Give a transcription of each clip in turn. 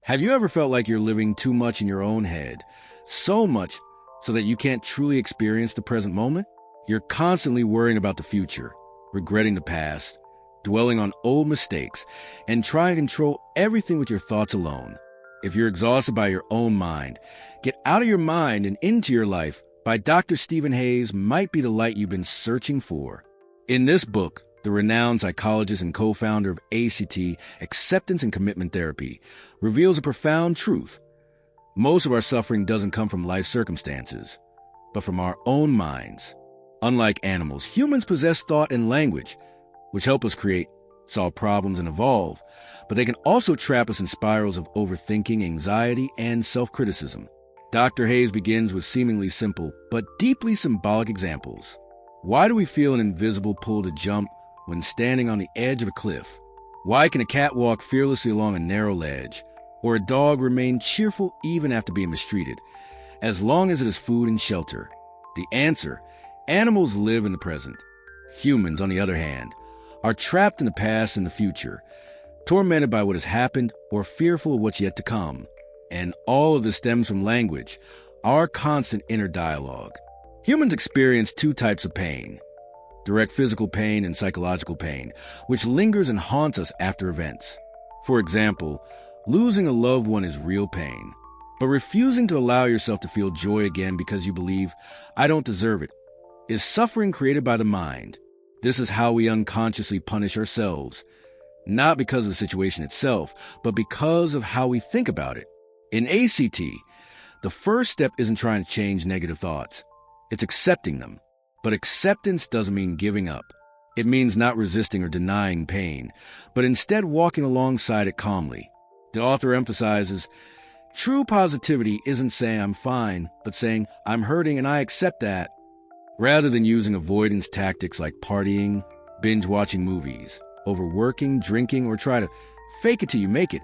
Have you ever felt like you're living too much in your own head? So much so that you can't truly experience the present moment? You're constantly worrying about the future, regretting the past, dwelling on old mistakes, and trying to control everything with your thoughts alone. If you're exhausted by your own mind, Get Out of Your Mind and Into Your Life by Dr. Stephen Hayes might be the light you've been searching for. In this book, the renowned psychologist and co-founder of ACT, Acceptance and Commitment Therapy, reveals a profound truth. Most of our suffering doesn't come from life circumstances, but from our own minds. Unlike animals, humans possess thought and language, which help us create, solve problems, and evolve, but they can also trap us in spirals of overthinking, anxiety, and self-criticism. Dr. Hayes begins with seemingly simple, but deeply symbolic examples. Why do we feel an invisible pull to jump when standing on the edge of a cliff? Why can a cat walk fearlessly along a narrow ledge, or a dog remain cheerful even after being mistreated, as long as it has food and shelter? The answer: animals live in the present. Humans, on the other hand, are trapped in the past and the future, tormented by what has happened or fearful of what's yet to come. And all of this stems from language, our constant inner dialogue. Humans experience two types of pain: direct physical pain and psychological pain, which lingers and haunts us after events. For example, losing a loved one is real pain, but refusing to allow yourself to feel joy again because you believe, "I don't deserve it," is suffering created by the mind. This is how we unconsciously punish ourselves, not because of the situation itself, but because of how we think about it. In ACT, the first step isn't trying to change negative thoughts. It's accepting them. But acceptance doesn't mean giving up. It means not resisting or denying pain, but instead walking alongside it calmly. The author emphasizes, true positivity isn't saying "I'm fine," but saying "I'm hurting and I accept that," rather than using avoidance tactics like partying, binge-watching movies, overworking, drinking, or try to fake it till you make it.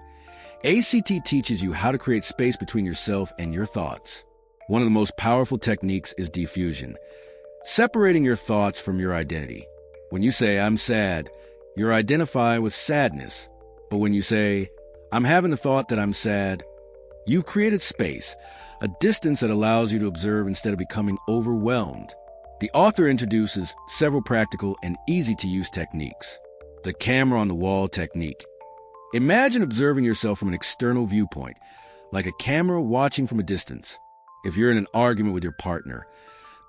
ACT teaches you how to create space between yourself and your thoughts. One of the most powerful techniques is defusion, separating your thoughts from your identity. When you say "I'm sad," you're identifying with sadness. But when you say "I'm having the thought that I'm sad," you've created space, a distance that allows you to observe instead of becoming overwhelmed. The author introduces several practical and easy-to-use techniques. The camera on the wall technique. Imagine observing yourself from an external viewpoint, like a camera watching from a distance. If you're in an argument with your partner,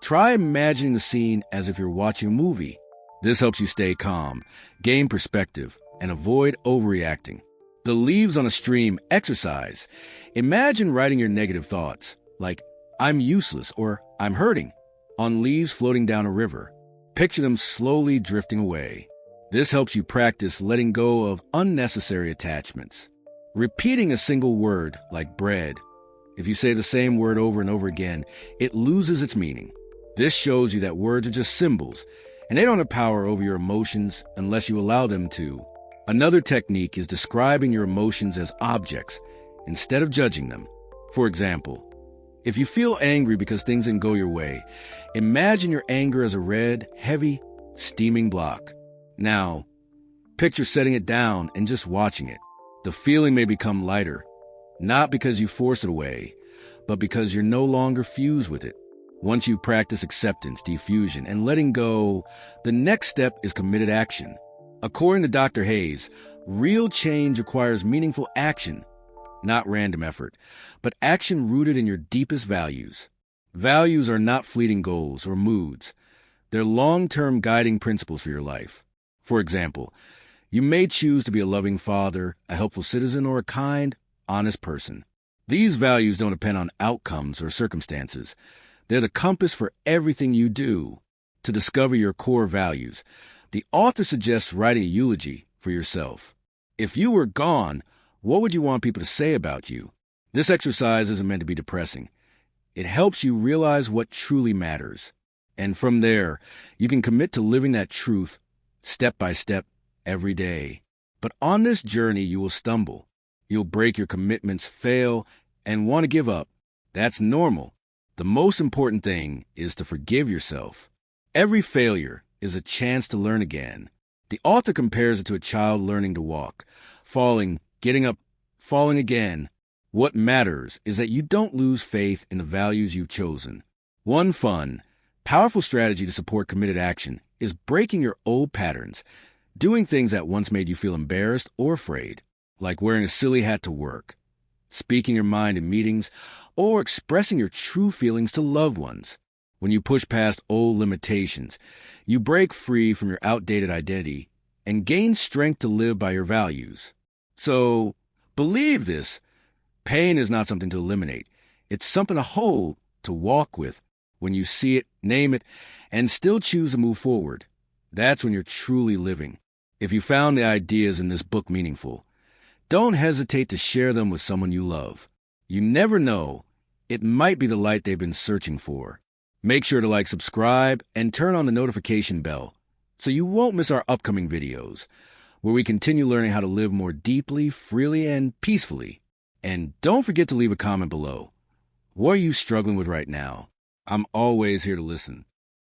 try imagining the scene as if you're watching a movie. This helps you stay calm, gain perspective, and avoid overreacting. The leaves on a stream exercise. Imagine writing your negative thoughts, like "I'm useless" or "I'm hurting," on leaves floating down a river. Picture them slowly drifting away. This helps you practice letting go of unnecessary attachments. Repeating a single word, like bread. If you say the same word over and over again, it loses its meaning. This shows you that words are just symbols, and they don't have power over your emotions unless you allow them to. Another technique is describing your emotions as objects instead of judging them. For example, if you feel angry because things didn't go your way, imagine your anger as a red, heavy, steaming block. Now, picture setting it down and just watching it. The feeling may become lighter, not because you force it away, but because you're no longer fused with it. Once you practice acceptance, defusion, and letting go, the next step is committed action. According to Dr. Hayes, real change requires meaningful action, not random effort, but action rooted in your deepest values. Values are not fleeting goals or moods. They're long-term guiding principles for your life. For example, you may choose to be a loving father, a helpful citizen, or a kind, honest person. These values don't depend on outcomes or circumstances. They're the compass for everything you do. To discover your core values, the author suggests writing a eulogy for yourself. If you were gone, what would you want people to say about you? This exercise isn't meant to be depressing. It helps you realize what truly matters. And from there, you can commit to living that truth step by step every day. But on this journey, you will stumble. You'll break your commitments, fail, and want to give up. That's normal. The most important thing is to forgive yourself. Every failure is a chance to learn again. The author compares it to a child learning to walk, falling, getting up, falling again, What matters is that you don't lose faith in the values you've chosen. One fun, powerful strategy to support committed action is breaking your old patterns, doing things that once made you feel embarrassed or afraid, like wearing a silly hat to work, speaking your mind in meetings, or expressing your true feelings to loved ones. When you push past old limitations, you break free from your outdated identity and gain strength to live by your values. So, believe this. Pain is not something to eliminate. It's something to hold, to walk with. When you see it, name it, and still choose to move forward, that's when you're truly living. If you found the ideas in this book meaningful, don't hesitate to share them with someone you love. You never know. It might be the light they've been searching for. Make sure to like, subscribe, and turn on the notification bell so you won't miss our upcoming videos, where we continue learning how to live more deeply, freely, and peacefully. And don't forget to leave a comment below. What are you struggling with right now? I'm always here to listen.